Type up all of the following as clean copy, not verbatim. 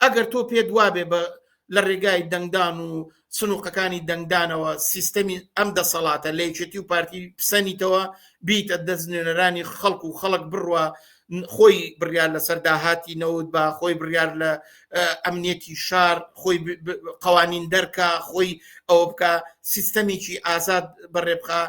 ئەگەر تۆ پێت وابێ بە لە ڕێگای دەنگدان و سنووقەکانی دەنگدانەوە سیستەمی ئەم دەسەڵاتە لە یەکێتی و پارتی پسەنیتەوە بیتە دەست نوێنەرانی خەڵک و خەڵک بڕوە خۆی بڕیار لەسەر داهاتی نەوت بە خۆی بڕیار لە ئەمنیەتی شار خۆی قوانین دەرکە خۆی ئەوە بکە سیستەمێکی ئازاد بەڕێبخە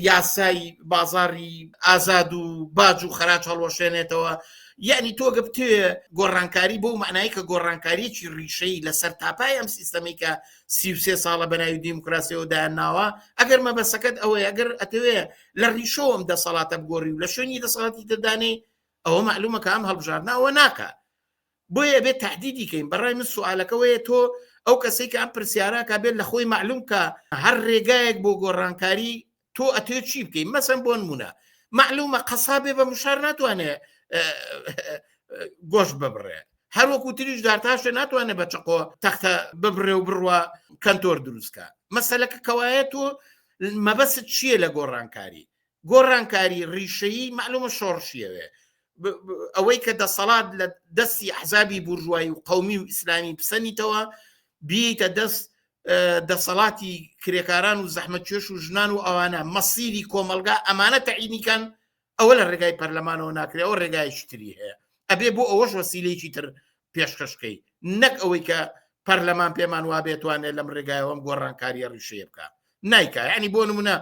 یاسای بازاری ئازاد و باج و خەراج هەڵوەشێنێتەوە یعنی تۆ گەبتوێ گۆڕانکاری بۆ معنایی کە گۆڕانکاریی ڕیشەی لەسەر تاپای ئەم سیستەمی کە 33 ساڵە بەناوی دیموکراسیەوە دایانناوە ئەگەر مەبەسەکەت ئەوەیە ئەگەر ئەتەوێ لە ڕیشەوە ئەم دەسەڵاتە بگۆڕی و لە شوێنی دەسەڵاتی دەدانێ ئەوە معلومە کە ئەم هەڵبژاردنەوە ناکە بۆیە بێت تهدیدی کەین بەڕای من سوالەکەوەیە تۆ ئەو کەسێک کە ئەم پرسیارەکە بێت لە خۆی معلوم کە هەر ڕێگایەک بۆ گۆڕانکاری تۆ ئەتوێ چی بکەین مەسەن بۆ نمونە معلومە قەسابێ بە مشار ناتوانێت گۆشت ببڕێ هەروەکو تریش دارتاشە ناتوانێت بە چقۆ تەختە ببڕێ و بڕوە کەنتۆر دروستکە مەسەلەکە کەوایە تۆ مەبەست چییە لە گۆڕانکاری ڕیشەیی معلومە شۆڕشیەوێ ئەوەی کە دەسەڵات لە دەستی ئەحزابی بورژوایی و قەومی و ئیسلامی پسەنیتەوە بیتە دەست دەسەڵاتی کرێکاران و زەحمەتکێش و ژنان و ئەوانە مەسیری کۆمەلگا ئەمانە تەعیینیکەن ئەوە لە ڕێگای پەرلەمانەوە ناکرێت ئەوە ڕێگایشی تری هەیە ئەبێ بۆ ئەوەش وەسیلەیەکی تر پێشکەشکەی نەک ئەوەی کە پەرلەمان پێمان وابێتوانێت لەم ڕێگایەوەم گۆڕانکاریە ڕیشەیە بکە نایکە ینی بۆ نمونە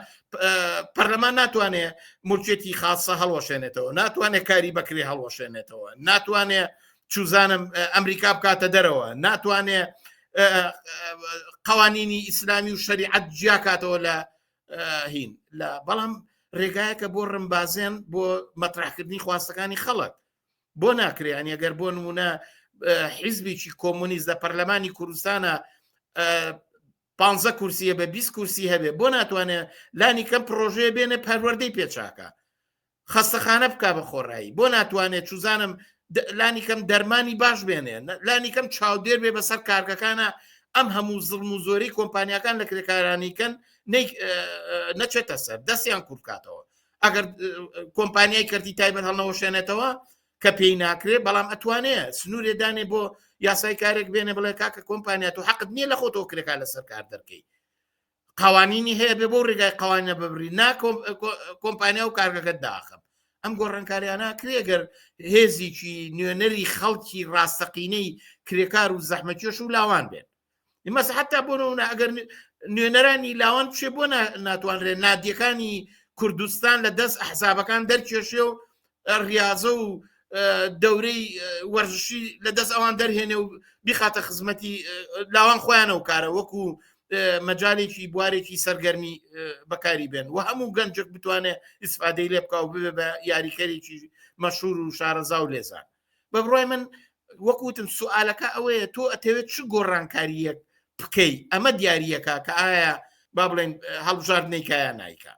پەرلەمان ناتوانێت مولکێتی خاصە هەڵوەشێنێتەوە ناتوانێت کاری بەکرێ هەڵوەشێنێتەوە ناتوانێت چوزانم ئەمریکا بکاتە دەرەوە ناتوانێت قوانینی ئیسلامی و شریعەت جیاکاتەوە لە هین لە بەڵام ڕێگایەکە بۆ ڕمبازێن بۆ مەطرحکردنی خواستەکانی خەڵک بۆ ناکرێن ئەگەر بۆ نمونە حیزبێکی کۆمونیست لە پەرلەمانی کوردستانە 15 کورسیە بە 20 کورسی هەبێ بۆ ناتوانێت لانی کەم پرۆژەیە بێنێ پەروەردەی پێچاکە خەستەخانە بکا بە خۆڕایی بۆ ناتوانێت چوزانم لانی کەم دەرمانی باش بێنێ لانی کەم چاودێر بێ بەسەر کارگەکانە ئەم هەموو زڵم و زۆری کۆمپانیەکان لە کرێکارانیکەن نەچێتە سەر دەستیان کوورکاتەوە ئەگەر کۆمپانیای کردی تایبەت هەڵنەوەشێنێتەوە کە پێی ناکرێت بەڵام ئەتوانێت سنوورێ دانێ بۆ یاسای کارێک بێنێ بڵێ کاکە کۆمپانیات و حەقت نییە لە خۆتەوە کرێکا لەسەر کار دەرکەی قوانینی هەیە بێ بۆ ڕێگای قوانینە ببری نا کۆمپانیا و کارگەکەت داخم ئەم گۆڕانکاریانە کرێگەر هێزیی نوێنەری خەڵکی ڕاستەقینەی کرێکار و زەحمەتکێش و لاوان بێن مەسە حتا بۆ نمونە ئەگەر نوێنەرانی لاوان بچێ بۆ ناتوانرێت نادیەکانی کوردستان لە دەست ئەحزابەکان دەرکێشێ و ڕاضە و دەورەی وەرزشی لە دەست ئەوان دەرهێنێ و بیخاتە خزمەتی لاوان خۆیانە و کارە وەکو مەجالێکی بوارێکی سەرگەرمی بەکاری بێن و هەموو گەنجێک بتوانێت ئیسفادەی لێ بکە و ببێ بە یاریکەرێکی مەشهور و شارەزا و لێزان بە بڕای من وەکوتم سوالەکە ئەوەیە تۆ ئەتەوێت چ گۆڕانکاریەک بکەی ئەمە دیاریەکە کە ئایا با بڵێن هەڵبژاردنەی کایان نایکە